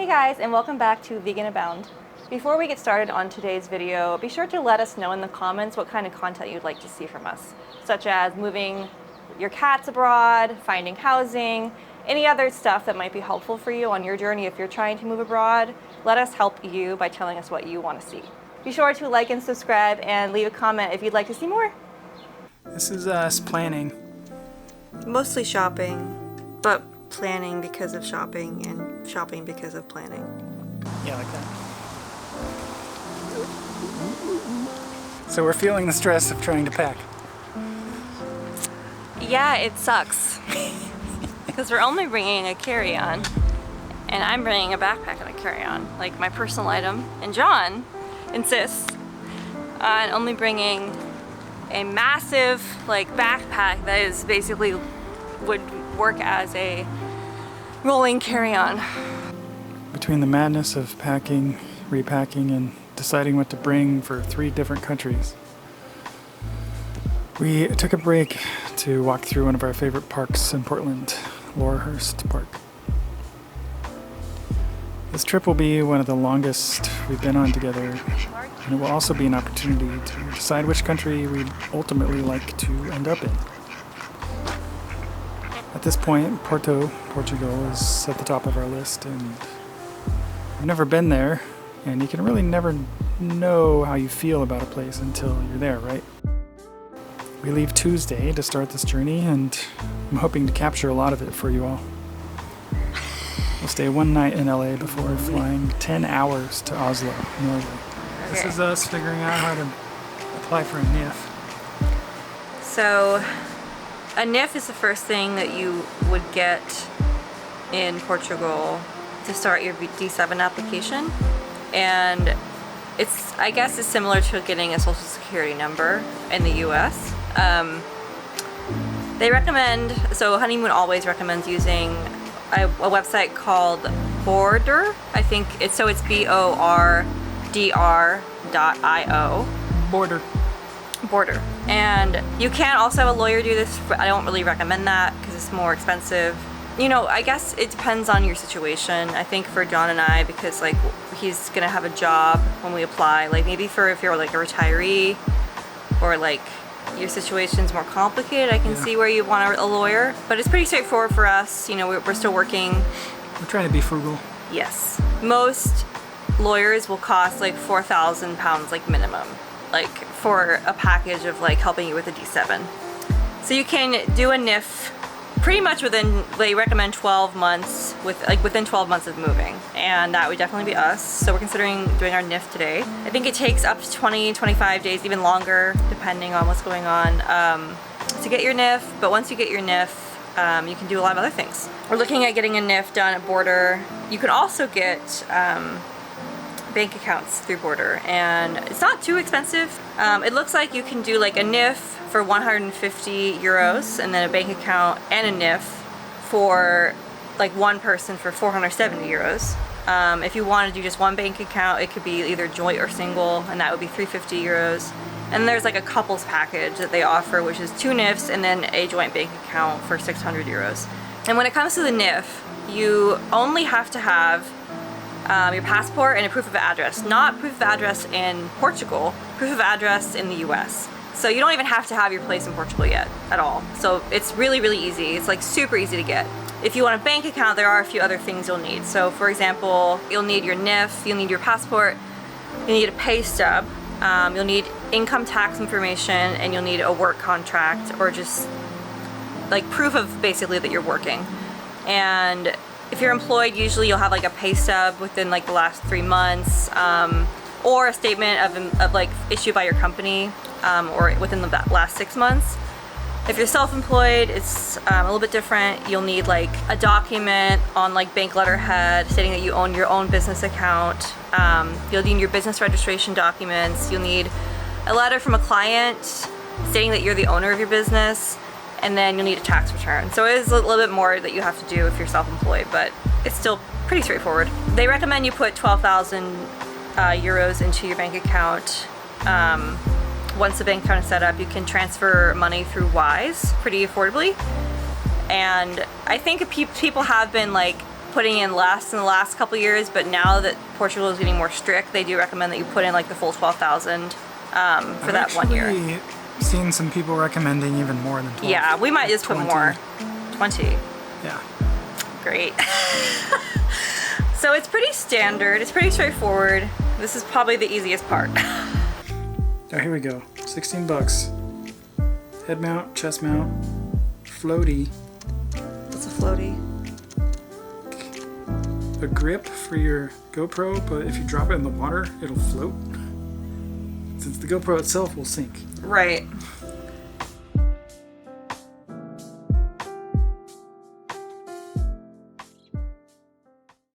Hey guys, and welcome back to Vegan Abound. Before we get started on today's video, be sure to let us know in the comments what kind of content you'd like to see from us, such as moving your cats abroad, finding housing, any other stuff that might be helpful for you on your journey if you're trying to move abroad. Let us help you by telling us what you want to see. Be sure to like and subscribe and leave a comment if you'd like to see more. This is us planning. Mostly shopping, but planning because of shopping and shopping because of planning. Yeah, like that. So we're feeling the stress of trying to pack. Yeah, it sucks. Because we're only bringing a carry-on, and I'm bringing a backpack and a carry-on, like my personal item. And John insists on only bringing a massive backpack that is basically would work as a rolling carry-on. Between the madness of packing, repacking, and deciding what to bring for 3 different countries, we took a break to walk through one of our favorite parks in Portland, Laurelhurst Park. This trip will be one of the longest we've been on together, and it will also be an opportunity to decide which country we'd ultimately like to end up in. At this point, Porto, Portugal is at the top of our list, and I've never been there, and you can really never know how you feel about a place until you're there, right? We leave Tuesday to start this journey, and I'm hoping to capture a lot of it for you all. We'll stay one night in LA before flying 10 hours to Oslo, Norway. Okay. This is us figuring out how to apply for a NIF. So, a NIF is the first thing that you would get in Portugal to start your D7 application, and I guess it's similar to getting a social security number in the US. They recommend, so Honeymoon always recommends using a website called Border. I think it's BORDR.io. Border. And you can also have a lawyer do this, but I don't really recommend that because it's more expensive. You know, I guess it depends on your situation. I think for John and I, because he's gonna have a job when we apply, maybe if you're a retiree or your situation's more complicated, I can see where you want a lawyer, but it's pretty straightforward for us. You know, we're still working. We're trying to be frugal. Yes. Most lawyers will cost £4,000 minimum, for a package of helping you with a D7. So you can do a NIF pretty much they recommend 12 months, within 12 months of moving, and that would definitely be us. So we're considering doing our NIF today. I think it takes up to 20-25 days, even longer, depending on what's going on, to get your NIF. But once you get your NIF, you can do a lot of other things. We're looking at getting a NIF done at Border. You can also get bank accounts through Border, and it's not too expensive. It looks like you can do a NIF for 150 euros, and then a bank account and a NIF for one person for 470 euros. If you want to do just one bank account, it could be either joint or single, and that would be 350 euros. And there's a couples package that they offer, which is 2 NIFs and then a joint bank account for 600 euros. And when it comes to the NIF, you only have to have your passport and a proof of address. Not proof of address in Portugal, proof of address in the US. So you don't even have to have your place in Portugal yet at all. So it's really, really easy. It's super easy to get. If you want a bank account, there are a few other things you'll need. So for example, you'll need your NIF, you'll need your passport, you'll need a pay stub, you'll need income tax information, and you'll need a work contract, or just proof of basically that you're working. And if you're employed, usually you'll have a pay stub within the last 3 months, or a statement of issued by your company, or within the last 6 months. If you're self-employed, it's a little bit different. You'll need a document on bank letterhead stating that you own your own business account. You'll need your business registration documents. You'll need a letter from a client stating that you're the owner of your business, and then you'll need a tax return. So it is a little bit more that you have to do if you're self-employed, but it's still pretty straightforward. They recommend you put 12,000 euros into your bank account. Once the bank account is set up, you can transfer money through Wise pretty affordably. And I think people have been putting in less in the last couple years, but now that Portugal is getting more strict, they do recommend that you put in like the full 12,000 for that 1 year. I've actually seen some people recommending even more than 12. Yeah, we might just 20. put more. 20. Yeah. Great. So it's pretty standard. It's pretty straightforward. This is probably the easiest part. Oh, here we go. 16 bucks. Head mount, chest mount, floaty, What's a floaty? a grip for your GoPro, but if you drop it in the water, it'll float. Since the GoPro itself will sink. Right.